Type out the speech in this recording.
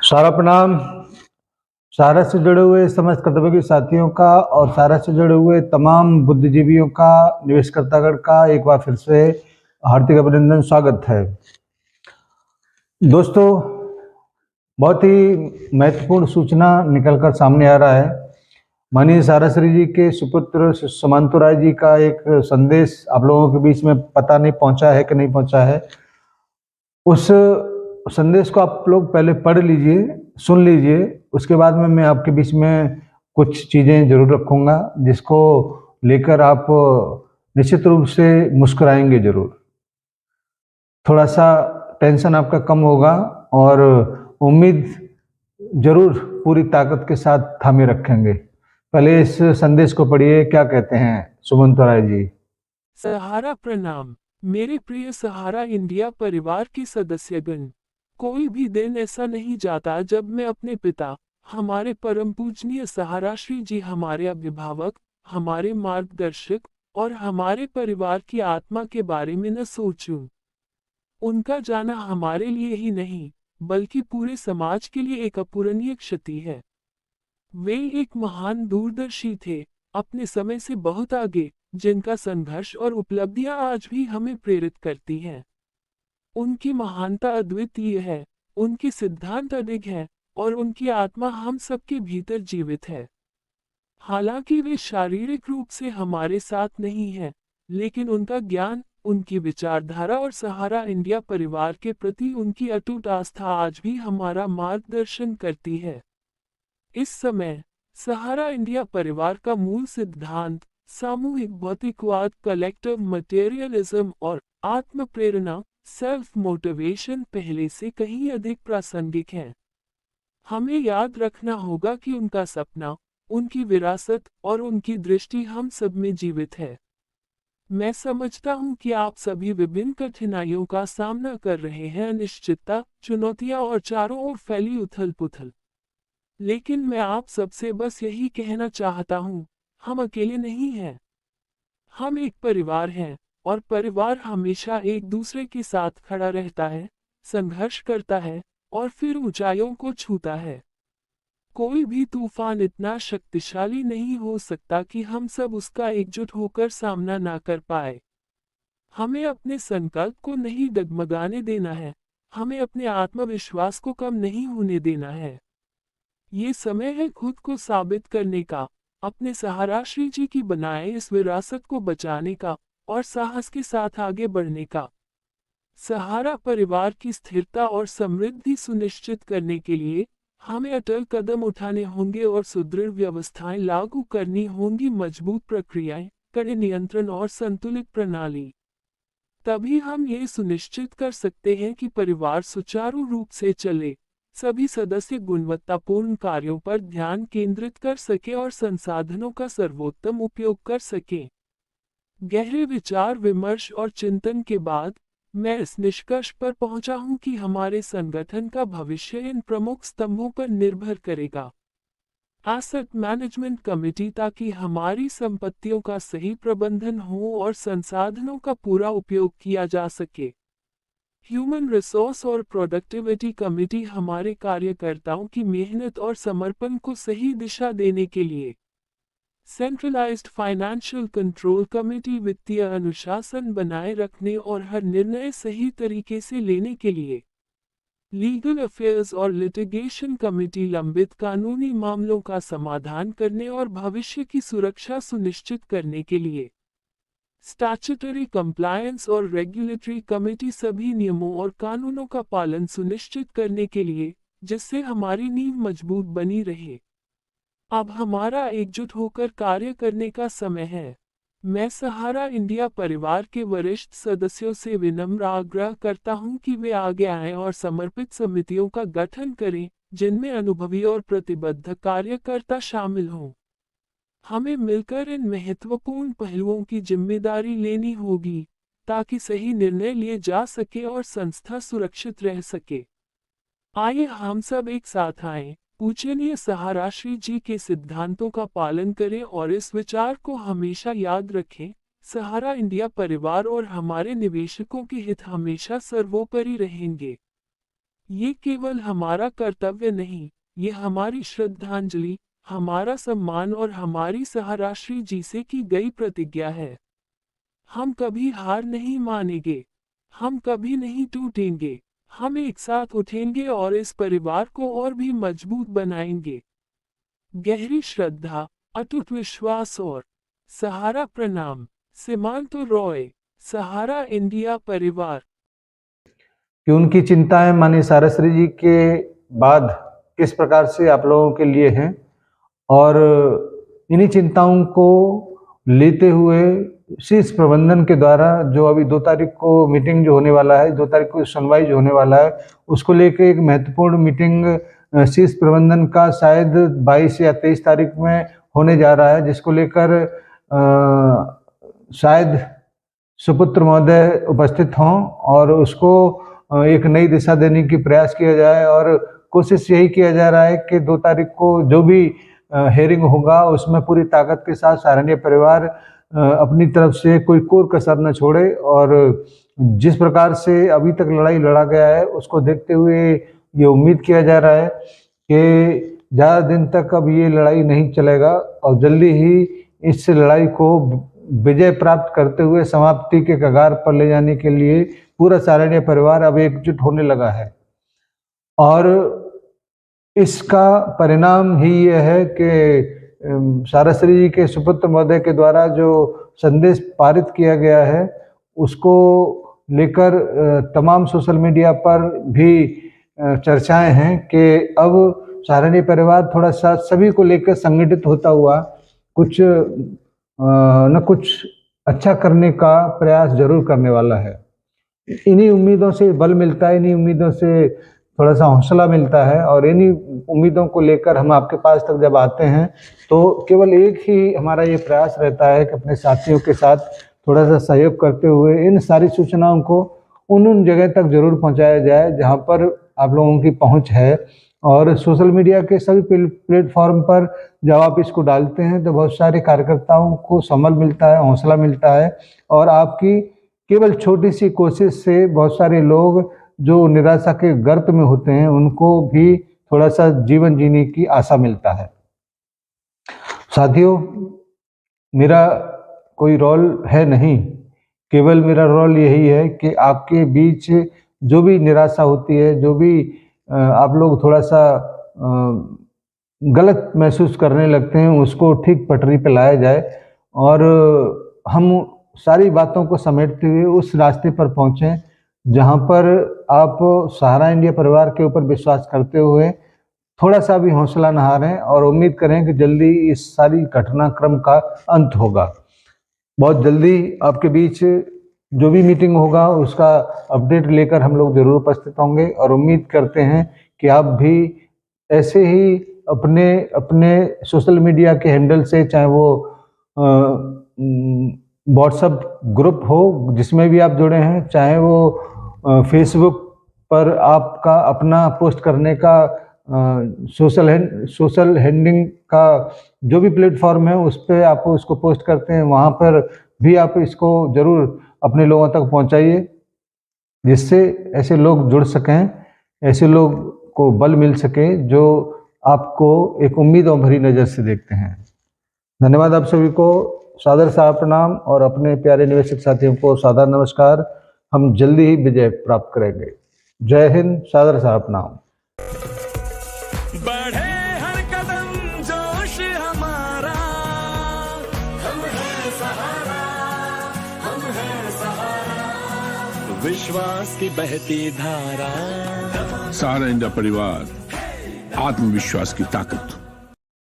सारा प्रणाम। सारा से जुड़े हुए समस्त कर्तव्य साथियों का और सारा से जुड़े हुए तमाम बुद्धिजीवियों का, निवेशकर्तागण का एक बार फिर से हार्दिक अभिनंदन, स्वागत है। दोस्तों, बहुत ही महत्वपूर्ण सूचना निकलकर सामने आ रहा है। माननीय साराश्री जी के सुपुत्र सुमंतु राय जी का एक संदेश आप लोगों के बीच में पता नहीं पहुंचा है कि नहीं पहुंचा है। उस संदेश को आप लोग पहले पढ़ लीजिए, सुन लीजिए, उसके बाद में मैं आपके बीच में कुछ चीज़ें जरूर रखूँगा जिसको लेकर आप निश्चित रूप से मुस्कुराएंगे जरूर। थोड़ा सा टेंशन आपका कम होगा और उम्मीद जरूर पूरी ताकत के साथ थामे रखेंगे। पहले इस संदेश को पढ़िए, क्या कहते हैं सुमंत राय जी। सहारा प्रणाम। मेरे प्रिय सहारा इंडिया परिवार के सदस्यगण, कोई भी दिन ऐसा नहीं जाता जब मैं अपने पिता, हमारे परम पूजनीय सहाराश्री जी, हमारे अभिभावक, हमारे मार्गदर्शक और हमारे परिवार की आत्मा के बारे में न सोचूं। उनका जाना हमारे लिए ही नहीं बल्कि पूरे समाज के लिए एक अपूरणीय क्षति है। वे एक महान दूरदर्शी थे, अपने समय से बहुत आगे, जिनका संघर्ष और उपलब्धियां आज भी हमें प्रेरित करती हैं। उनकी महानता अद्वितीय है, उनके सिद्धांत अडिग है और उनकी आत्मा हम सबके भीतर जीवित है। हालांकि वे शारीरिक रूप से हमारे साथ नहीं हैं, लेकिन उनका ज्ञान, उनकी विचारधारा और सहारा इंडिया परिवार के प्रति उनकी अटूट आस्था आज भी हमारा मार्गदर्शन करती है। इस समय सहारा इंडिया परिवार का मूल सिद्धांत सामूहिक भौतिकवाद, कलेक्टिव मटेरियलिज्म और आत्म प्रेरणा, सेल्फ मोटिवेशन पहले से कहीं अधिक प्रासंगिक है। हमें याद रखना होगा कि उनका सपना, उनकी विरासत और उनकी दृष्टि हम सब में जीवित है। मैं समझता हूं कि आप सभी विभिन्न कठिनाइयों का सामना कर रहे हैं, अनिश्चितता, चुनौतियां और चारों ओर फैली उथल पुथल। लेकिन मैं आप सबसे बस यही कहना चाहता हूं, हम अकेले नहीं हैं। हम एक परिवार हैं और परिवार हमेशा एक दूसरे के साथ खड़ा रहता है, संघर्ष करता है और फिर ऊंचाइयों को छूता है। कोई भी तूफान इतना शक्तिशाली नहीं हो सकता कि हम सब उसका एकजुट होकर सामना ना कर पाए। हमें अपने संकल्प को नहीं डगमगाने देना है, हमें अपने आत्मविश्वास को कम नहीं होने देना है। ये समय है खुद को साबित करने का, अपने सहाराश्री जी की बनाए इस विरासत को बचाने का और साहस के साथ आगे बढ़ने का। सहारा परिवार की स्थिरता और समृद्धि सुनिश्चित करने के लिए हमें अटल कदम उठाने होंगे और सुदृढ़ व्यवस्थाएं लागू करनी होंगी, मजबूत प्रक्रियाएं, कड़े नियंत्रण और संतुलित प्रणाली। तभी हम ये सुनिश्चित कर सकते हैं कि परिवार सुचारू रूप से चले, सभी सदस्य गुणवत्तापूर्ण कार्यों पर ध्यान केंद्रित कर सके और संसाधनों का सर्वोत्तम उपयोग कर सके। गहरे विचार विमर्श और चिंतन के बाद मैं इस निष्कर्ष पर पहुंचा हूं कि हमारे संगठन का भविष्य इन प्रमुख स्तंभों पर निर्भर करेगा। एसेट मैनेजमेंट कमेटी, ताकि हमारी संपत्तियों का सही प्रबंधन हो और संसाधनों का पूरा उपयोग किया जा सके। ह्यूमन रिसोर्स और प्रोडक्टिविटी कमेटी, हमारे कार्यकर्ताओं की मेहनत और समर्पण को सही दिशा देने के लिए। सेंट्रलाइज्ड फाइनेंशियल कंट्रोल कमेटी, वित्तीय अनुशासन बनाए रखने और हर निर्णय सही तरीके से लेने के लिए। लीगल अफेयर्स और लिटिगेशन कमेटी, लंबित कानूनी मामलों का समाधान करने और भविष्य की सुरक्षा सुनिश्चित करने के लिए। स्टैट्यूटरी कंप्लायंस और रेगुलेटरी कमेटी, सभी नियमों और कानूनों का पालन सुनिश्चित करने के लिए, जिससे हमारी नींव मजबूत बनी रहे। अब हमारा एकजुट होकर कार्य करने का समय है। मैं सहारा इंडिया परिवार के वरिष्ठ सदस्यों से विनम्र आग्रह करता हूं कि वे आगे आएं और समर्पित समितियों का गठन करें, जिनमें अनुभवी और प्रतिबद्ध कार्यकर्ता शामिल हों। हमें मिलकर इन महत्वपूर्ण पहलुओं की जिम्मेदारी लेनी होगी, ताकि सही निर्णय लिए जा सके और संस्था सुरक्षित रह सके। आइए हम सब एक साथ आएं, पूजनीय सहाराश्री जी के सिद्धांतों का पालन करें और इस विचार को हमेशा याद रखें, सहारा इंडिया परिवार और हमारे निवेशकों के हित हमेशा सर्वोपरि रहेंगे। ये केवल हमारा कर्तव्य नहीं, ये हमारी श्रद्धांजलि, हमारा सम्मान और हमारी सहाराश्री जी से की गई प्रतिज्ञा है। हम कभी हार नहीं मानेंगे, हम कभी नहीं टूटेंगे, हम एक साथ उठेंगे और इस परिवार को और भी मजबूत बनाएंगे। गहरी श्रद्धा, अटूट विश्वास और सहारा प्रणाम। सीमांत रॉय, सहारा इंडिया परिवार। कि उनकी चिंताएं माननीय साराश्री जी के बाद किस प्रकार से आप लोगों के लिए हैं और इन्हीं चिंताओं को लेते हुए शीर्ष प्रबंधन के द्वारा जो अभी 2 तारीख को मीटिंग जो होने वाला है, 2 तारीख को सुनवाई जो होने वाला है, उसको लेके एक महत्वपूर्ण मीटिंग शीर्ष प्रबंधन का शायद 22 या 23 तारीख में होने जा रहा है, जिसको लेकर शायद सुपुत्र महोदय उपस्थित हों और उसको एक नई दिशा देने की प्रयास किया जाए। और कोशिश यही किया जा रहा है कि 2 तारीख को जो भी हेयरिंग होगा उसमें पूरी ताकत के साथ सहारनीय परिवार अपनी तरफ से कोई कोर कसर न छोड़े और जिस प्रकार से अभी तक लड़ाई लड़ा गया है उसको देखते हुए ये उम्मीद किया जा रहा है कि ज़्यादा दिन तक अब ये लड़ाई नहीं चलेगा और जल्दी ही इस लड़ाई को विजय प्राप्त करते हुए समाप्ति के कगार पर ले जाने के लिए पूरा सहारनीय परिवार अब एकजुट होने लगा है। और इसका परिणाम ही यह है कि साराश्री जी के सुपुत्र महोदय के द्वारा जो संदेश पारित किया गया है उसको लेकर तमाम सोशल मीडिया पर भी चर्चाएं हैं कि अब सहारनीय परिवार थोड़ा सा सभी को लेकर संगठित होता हुआ कुछ न कुछ अच्छा करने का प्रयास जरूर करने वाला है। इन्हीं उम्मीदों से बल मिलता है, इन्हीं उम्मीदों से थोड़ा सा हौसला मिलता है और इन्हीं उम्मीदों को लेकर हम आपके पास तक जब आते हैं तो केवल एक ही हमारा ये प्रयास रहता है कि अपने साथियों के साथ थोड़ा सा सहयोग करते हुए इन सारी सूचनाओं को उन जगह तक जरूर पहुंचाया जाए जहां पर आप लोगों की पहुंच है। और सोशल मीडिया के सभी प्लेटफॉर्म पर जब आप इसको डालते हैं तो बहुत सारे कार्यकर्ताओं को संबल मिलता है, हौसला मिलता है और आपकी केवल छोटी सी कोशिश से बहुत सारे लोग जो निराशा के गर्त में होते हैं उनको भी थोड़ा सा जीवन जीने की आशा मिलता है। साथियों, मेरा कोई रोल है नहीं, केवल मेरा रोल यही है कि आपके बीच जो भी निराशा होती है, जो भी आप लोग थोड़ा सा गलत महसूस करने लगते हैं उसको ठीक पटरी पे लाया जाए और हम सारी बातों को समेटते हुए उस रास्ते पर पहुँचें जहाँ पर आप सहारा इंडिया परिवार के ऊपर विश्वास करते हुए थोड़ा सा भी हौसला न हारें और उम्मीद करें कि जल्दी इस सारी घटनाक्रम का अंत होगा। बहुत जल्दी आपके बीच जो भी मीटिंग होगा उसका अपडेट लेकर हम लोग जरूर उपस्थित होंगे और उम्मीद करते हैं कि आप भी ऐसे ही अपने अपने सोशल मीडिया के हैंडल से, चाहे वो व्हाट्सएप ग्रुप हो जिसमें भी आप जुड़े हैं, चाहे वो फेसबुक पर आपका अपना पोस्ट करने का सोशल हैंडिंग का जो भी प्लेटफॉर्म है उस पर आप उसको पोस्ट करते हैं, वहाँ पर भी आप इसको ज़रूर अपने लोगों तक पहुँचाइए जिससे ऐसे लोग जुड़ सकें, ऐसे लोग को बल मिल सके जो आपको एक उम्मीदों भरी नज़र से देखते हैं। धन्यवाद आप सभी को, सादर सा प्रणाम और अपने प्यारे निवेशक साथियों को सादर नमस्कार। हम जल्दी ही विजय प्राप्त करेंगे। जय हिंद, सादर सा प्रणाम। बढ़े हर कदम जोश हमारा, हम हैं सहारा, हम हैं सहारा, विश्वास की बहती धारा। सहारा इंडिया परिवार, आत्मविश्वास की ताकत।